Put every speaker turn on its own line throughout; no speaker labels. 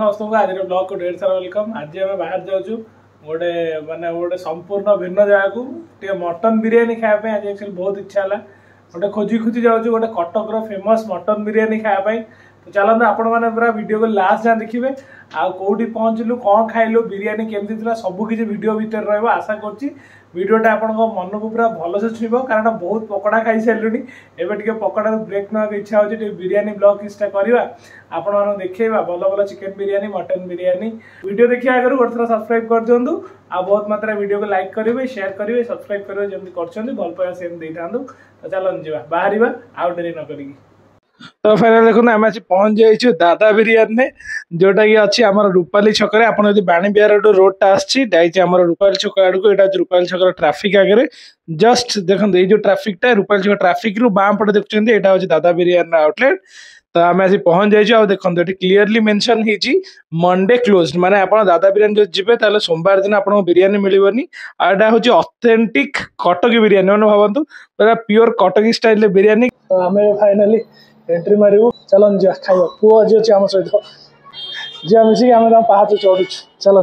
समस्त आज ब्लॉग को ढेर सारा वेलकम। आज आम बाहर जाऊँ गोटे माने गोटे संपूर्ण भिन्न जगह को मटन बिरियानी खायापी। आज एक्चुअली बहुत इच्छा है गोटे खोजी खोजी जाऊँ गोटे कटक फेमस मटन बिरियानी खायापी। तो चलते आपण मैंने पूरा वीडियो को लास्ट जाए देखिए आउटी पहुँचलु कौन खाइलु बिरियानी केमती थी सबकि वीडियो भितर रहा। आशा कर वीडियोटा आपण मन को पूरा भलसे छुईब कारण बहुत पकड़ा खाई सारे एवं टे पकड़ा ब्रेक ना इच्छा हो बिरियानी ब्लॉग किसटा करवा आपण मैंने देखा भल भल chicken biryani mutton biryani video देखिए आगे गोटे थर सब्सक्राइब कर दिंतु आ बहुत मात्रा वीडियो को लाइक करेंगे शेयर करेंगे सब्सक्राइब करेंगे जमी कर भल पाया सेम दे था। तो चलते जावा बाहर आउ डेरी न करी। तो फाइनल देखो आम आज पहुंच जाइए दादा बिरियानी में जोटा कि अच्छी आम रूपाली छक आप बाणी बिहार रोडटा आम रूपाली छक आड़ को यहाँ रूपाली छक ट्राफिक आगे जस्ट देखते ये जो ट्राफिकटा रूपाली छक ट्राफिक रु बाम पटे देखते यहाँ हूँ दादा बिरियानी आउटलेट। तो आम आज पहुंच जाइए देखो ये क्लीयरली मेंशन होती मंडे क्लोज माने आप दादा बिरियानी जो जी सोमवार दिन आपको बिरियानी मिलनी। आटा हूँ ऑथेंटिक कटकी बिरियानी मैंने भावतु पूरा प्योर कटकी स्टाइल बिरियानी। तो आम फाइनाली एंट्री मारू चल जा खाइबा पुओ आज अच्छे आम सहित जी मिसिक आम पाहाच चढ़ु चल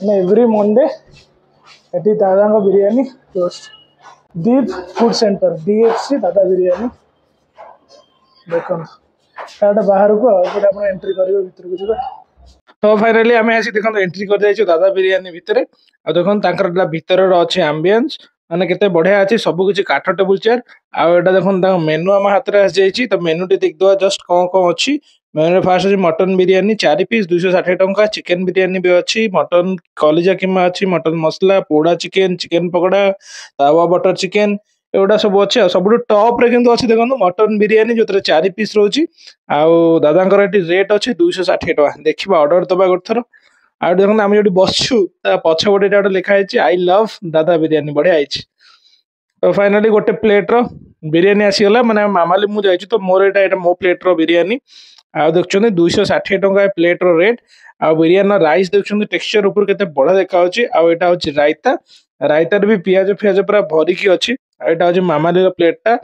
एवरी मंडे ये दादा बिरियानी क्लोज दीप फूड सेंटर DFC दादा बिरियानी देख बाहर को आप एंट्री करेंगे भर को जी। तो फाइनाली आम आसी देखो एंट्री कर दादा बिरियानी भितर आ देखो भीतर अच्छे आम्बियंस माने केते बढ़िया अच्छी सब किसी काठ टेबुल चेयर आउ देखो मेनू आम हाथ में आसी तो मेनू टी देखिए जस्ट कौन कौन अच्छी मेनू फास्ट अच्छी मटन बिरियानी 4 पीस 260 टंका चिकेन बिरियानी भी अच्छी मटन कलिजा कीमा अच्छी मटन मसला पोड़ा चिकेन चिकेन पकोड़ा तावा बटर चिकेन एगुड़ा सब अच्छे सब टॉप रे किंतु अच्छी देखो मटन बिरियानी जो 4 पीस रोची आउ दादा रेट अच्छी 260 टका देखा ऑर्डर दबा गोटे थर आ देखो आम जो बसु पछपटे गोटे लिखाई आई लव दादा बिरियानी बढ़िया आई। तो फाइनाली गोटे प्लेट रो बिरियानी आसीगला मैंने मामाली मुझे तो मोर यहाँ मो प्लेट रो बिरियानी आ देखते 260 टका प्लेट रो रेट आ बिरियानी राइस देखते टेक्सचर ऊपर केते बढ़िया देखा आटा हूँ रायता रायतार भी पियाज फियाज पूरा भरिकी अच्छी यहाँ हूँ मामाली प्लेटा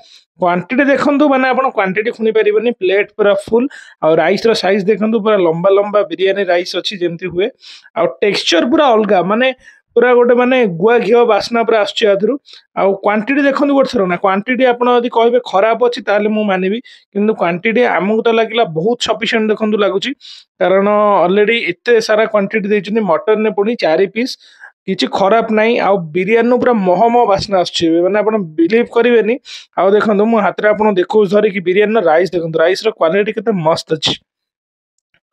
क्वांटिटी देखो मैंने आप क्वांटिटी खुनी पारे प्लेट पूरा फुल और राइस रो साइज देखो पूरा लंबा लंबा बिरियानी राइस अच्छी जमती हुए आ टेक्सचर पूरा अलग माने पूरा गोटे माने गुआ घी बास्ना पूरा आसू क्वांटिटी देखो गोटे थर ना क्वांटिटी आप कहे खराब अच्छी ताले मु मानिबी किंतु क्वांटिटी आमको तो लगे बहुत सफिशिएंट देखो लगुच कारण ऑलरेडी एते सारा क्वांटिटी देइछन्ती मटन ने पुणी 4 पीस किसी खराब नाई आ बिरियानी पूरा महम बास्ना आसने आप बिलीव करेंगे आ देखो मो हाथ में आप देखो धरिकी बिरियानी राइस देखो राइस क्वालिटी केते मस्त अच्छी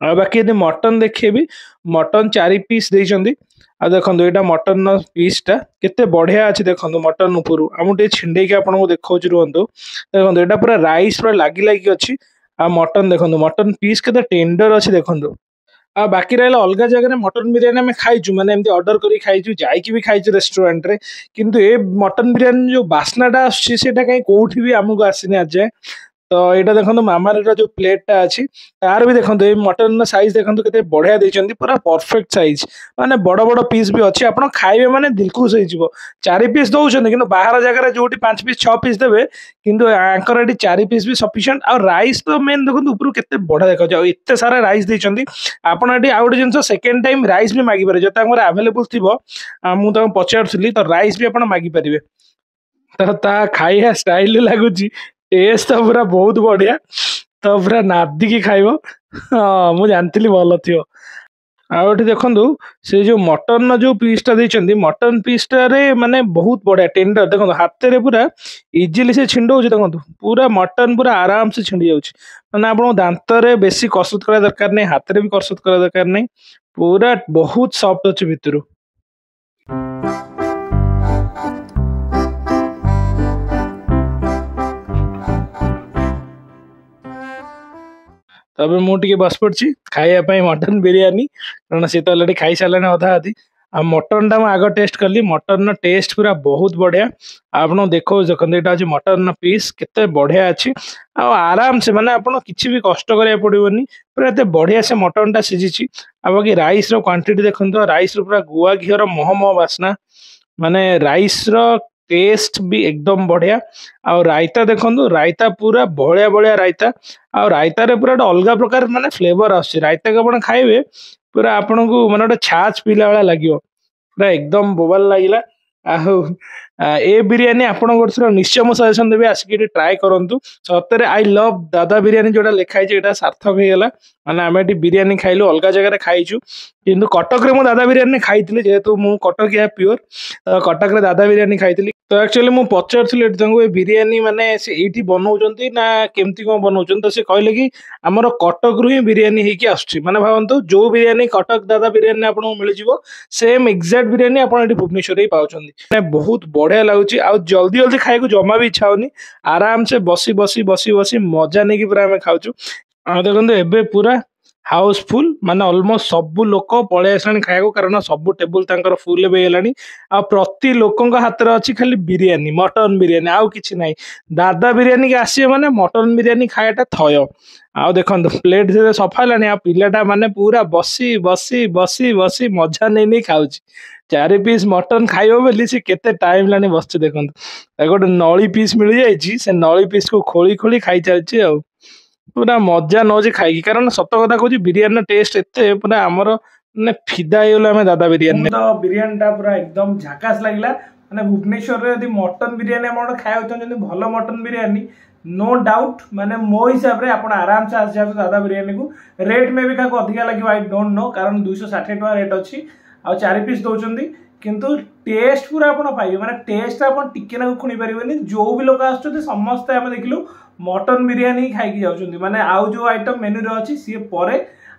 आ बाकी यदि मटन देखेबी मटन 4 पीस देइछन्ती आ देखो यहाँ मटन पीसटा केते बढ़िया अच्छी देखो मटन उपरू आमको छिंडे आपको देखा रुहतु देखो यहाँ पूरा राइस पूरा लगी लगी अच्छी आ मटन देखो मटन पीस केते टेंडर अच्छी देखो आ बाकी रहा अलग जगह मटन बिरियानी आम खाइचु माने एमती ऑर्डर करी खाइचु जाइकी भी खाइचु रेस्टोरेंट रे किंतु ए मटन बिरियानी जो बास्नाटा आसटा कहीं कौटी भी आमको आसीनी आज जाए। तो यहाँ देखो मामार जो प्लेटा अच्छी तार भी देखो ये मटन साइज देखो केते बढ़िया देइछन्ती पूरा परफेक्ट साइज माने बड़ बड़ पीस भी अच्छी आप खाइबे माने दिल खुश हो 4 पीस दौरान कि बाहर जगह जो 5 पीस 6 पीस देवे किंतु आंकर ये 4 पीस भी सफिशिएंट और राइस तो मेन देखो ऊपर केते बढ़िया देखा एत सारा राइस देइछन्ती आपड़ ये आउ गोटे जिन सेकेंड टाइम राइस भी मागिपारे जो आवेलेबल थी मुझे पचारूली तो राइस भी आप मागिपारे तो खाइया स्टाइल लगुच टेस्ट तो पूरा बहुत बढ़िया तो पूरा नादिकी खाइब हाँ मुझे जानती भल थी आउे देखु से जो मटन जो पीसटा देइछन्ती मटन पीसटा माने बहुत बढ़िया टेंडर देखो हाथ में पूरा इजिली से छिंडौ देखो पूरा मटन पूरा आराम से छिंडी जाउछि माने आपन दांत रे बेसी कसरत करा दरकार नहीं हाथ में भी कसरत करा दरकार नहीं पूरा बहुत सॉफ्ट अच्छे भितर। तबे मुझे बस पड़ी खायापी मटन बिरियानी कारण सी तो अलरेडी खाई सारे अधा अधी आ मटन टा आग टेस्ट कली मटन टेस्ट पूरा बहुत बढ़िया आप देखो यहाँ हूँ मटन पीस केते बढ़िया अच्छी आराम से माने आप किसी भी कष्ट करा पड़ोनी पूरा एत बढ़िया से मटन टा सीझी आ बाकी राइस क्वांटिटी देखो राइस पूरा गुआ घी महम बास्ना माने राइस टेस्ट भी एकदम बढ़िया। आ रायता देखो, रायता पूरा बड़िया बड़िया रायता। आ रायता रे पूरा अलग प्रकार माने फ्लेवर आस रायता को खाइबे पूरा आपन को माने गोटे छाछ पीला वाला लगे पूरा एकदम बोबाल लगिला। आहु ए बिरियानी आपण गोटे निश्चय मु सजेशन देबी आसिक ट्राए करंतु। सतरे आई लव दादा बिरियानी जोटा लिखाई एटा सार्थक हो गला। माने आम ये बिरियानी खाइलु अलग जगह खाइछु किंतु कटक रे मु दादा बिरियानी खाई जेहेतु मु कटक या प्योर कटक रे दादा बिरियानी खाई। तो एक्चुअली मु पचार बिरियानी माने से एठी बनाउचंती ना केमती कोन बनाउचंती तो से कहले कि हमर कटक रु ही बिरियानी हेकी आछी। माने भावंतु जो बिरियानी कटक दादा बिरियानी आपन मिल जिवो सेम एग्जैक्ट बिरियानी आपन एठी भुवनेश्वर रे पाउचंती। माने बहुत बढ़िया लागुची आ जल्दी जल्दी खाए को जमा भी इच्छा होनी। आराम से बसी बसी बसी बसी मजा नहीं कि पूरा हमें खाऊचु। देखो एबे पूरा हाउसफुल माने ऑलमोस्ट सबु लोक पळे आसलानी खाया कारण सबु टेबल तांकर फुल बे हेलानी। आ प्रति लोकंक हाथ रे अछि खाली बिरियानी मटन बिरियानी आउ किछि नाही। दादा बिरियानी के आसी माने मटन बिरियानी खायाटा थय। आ देखो प्लेट से सफा लानी आ पिलाटा माने पूरा बसी बसी बसी बसी मजा नहीं नहीं खाऊची। 4 पीस मटन खाइबो बोली से केते टाइम लानी बसछ देखो गोटे नली पीस मिल जाइछि से नली पीस को खोली खोली खाई चलछि आ पूरा मजा नौछि खाई कारण सत कथा कहूँ बिरियानी टेस्ट एते पूरा आमर माने फिदा होगला आम दादा बिरियानी। तो बिरियानी टा पूरा एकदम झकास लगला। माने भुवनेश्वर रे यदि मटन बिरियानी आपण खाया चाहते भल मटन बिरियानी नो डाउट माने मो हिसाब रे आपण आराम से आसी जाते दादा बिरियानी को। रेट में भी क्या अधिका लगे आई डोंट नो कारण 260 टका रेट अच्छी आ 4 पीस दौरान किंतु टेस्ट पूरा आपण पाइबे माने टेस्ट आपण टिके ना खुणी परिबेनी। जो भी लोग आछते समस्त हम देखलु मटन बिरियानी खाई जाउछंती माने आउ जो आइटम मेन्यू रे अछि सी परे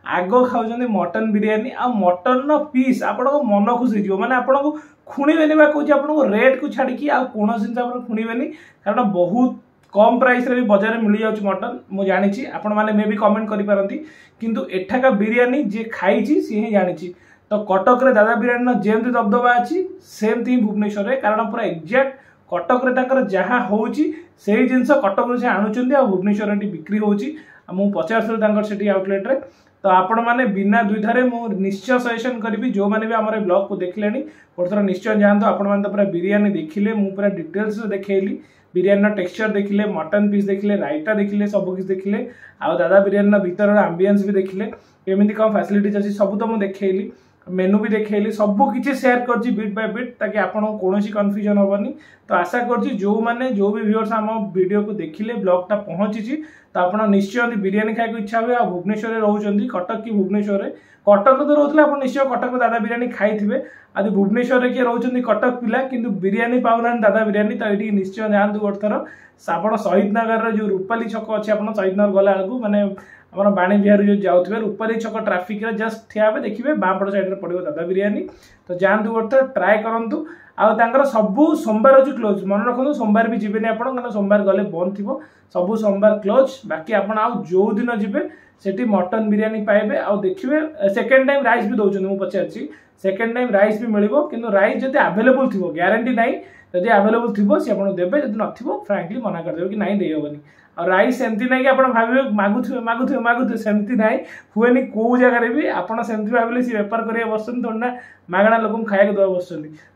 आगो खाउछंती मटन बिरियानी आ मटन न पीस आपण को मन खुशी जिवो माने आपण को खुणीबेनी बा कहूँ आपण को रेट को छाड़ी की आ कोन सिंस आपण खुणीबेनी कारण बहुत कम प्राइस रे भी बाजार में मिल जाउछ मटन मु जानि छी। आपण माने मे भी कमेंट करि पारंती किंतु एठाका बिरियानी जे खाई छी सी ही जानि छी। तो कटक रे दादा बिरियानी न जेमती दबदबा अछि सेमती भुवनेश्वर रे कारण पूरा एग्जैक्ट कटक रे ताकर जहा होउची सेही जिंस कटक रे से आणुचंदी आ भुवनेश्वर रे बिक्री होउची। मु पचार तांकर सेठी आउटलेट रे तो आपण माने बिना दुविधारे मु निश्चय सजेशन करबी जो माने भी हमर ब्लॉग को देखलेनी गोटे थोड़ा निश्चय जानतो। आपण माने तो पूरा बिरियानी देखिले मु पूरा डिटेल्स रे देखेली बिरियानी टेक्सचर देखिले मटन पीस देखिले रायता देखिले सब किछ देखिले आ दादा बिरियानी भीतर एम्बियंस भी देखिले केमिति कम फैसिलिटीज अछि सब तो मु देखेली मेनू भी देखेली सब किसी शेयर करछि बिट बाय बिट ताकि आपन कोनोसी कंफ्यूजन होबनी। तो आशा करछि जो माने जो भी व्यूअर्स हम वीडियो को देखिले ब्लॉग टा पहुंची तो आपन निश्चय बिरियानी खाइ को इच्छा हुए आ भुवनेश्वर रे रहउचंदी कटक की भुवनेश्वर रे कटक तो रहउतले आपन निश्चय कटक दादा बिरियानी खाइथिबे आदि भुवनेश्वर रे के रहउचंदी कटक पिला किंतु बिरियानी पाउनान दादा बिरियानी तो एठी निश्चय जानतु गोटे थर आपन शहीद नगर रे जो रूपाली छक अछि आपन शहीद नगर गला आगु माने ଆମର बाणी बिहार जो जाऊे रूपाली छक ट्राफिक जस्ट ठिया देखिए बापड़ साइड में पड़ो दादा बिरियानी। तो जातु गोटे ट्राए करूँ आर सबू सोमवार अच्छी क्लोज मन रखु सोमवार भी जीवन आप सोमवार गले बंद थी सबू सोमवार क्लोज बाकी आप जो दिन जी सेठी मटन बिरियानी पाइबे आ देखिए सेकेंड टाइम राइस भी दौरान मुझे पचारि सेकेंड टाइम राइस भी मिल कि राइस जब आवेलेबल थी ग्यारंटी ना जब आवेलेबल थी सी आपको देवे जब न फ्रांकली मना करदे कि नहीं देहबनी और राइस सेमती ना कि आप भावे मागुथे मागुथे मागुथे सेमती ना हुए कौ जगह भी आपड़ सेमती भाविले सी बेपार करेंगे बसुँ थोड़ा ना मागणा लोक खाया दवा बस।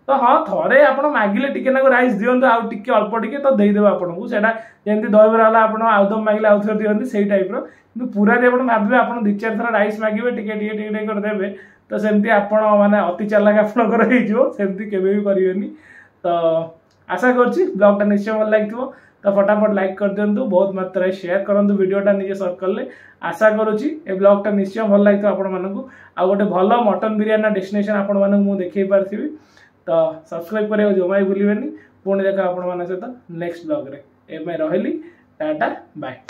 तो हाँ थे आप मागिले टिके ना राइस दिंतु आउ टिके अल्प टिके तो देदेव आपको से जमी दहीबरा है आप आउदम मागिले आउ थे दिखती से टाइप कि पूरा आप भावे आप 2-4 थर राइस मागे टिके करदे तो सेमती आप माने अति चालाक आपंकर होमती केवे भी करेंगे। तो आशा करुँच ब्लॉग टा निश्चय भल लगे तो फटाफट लाइक कर दिंतु बहुत मात्रा शेयर करूँ वीडियोटा निजे सर्कल में। आशा करुँची ए ब्लॉगटा निश्चय भल लगे आपण मानक आ गोटे भल मटन बिरियानी डेस्टिनेशन आपण मानक मु देखै पारथिबी। तो सब्सक्राइब करियो जमा भूलिबेनी पुणी देखा आपण मान सहित नेक्स्ट ब्लॉग रे ए मैं रहली टाटा बाय।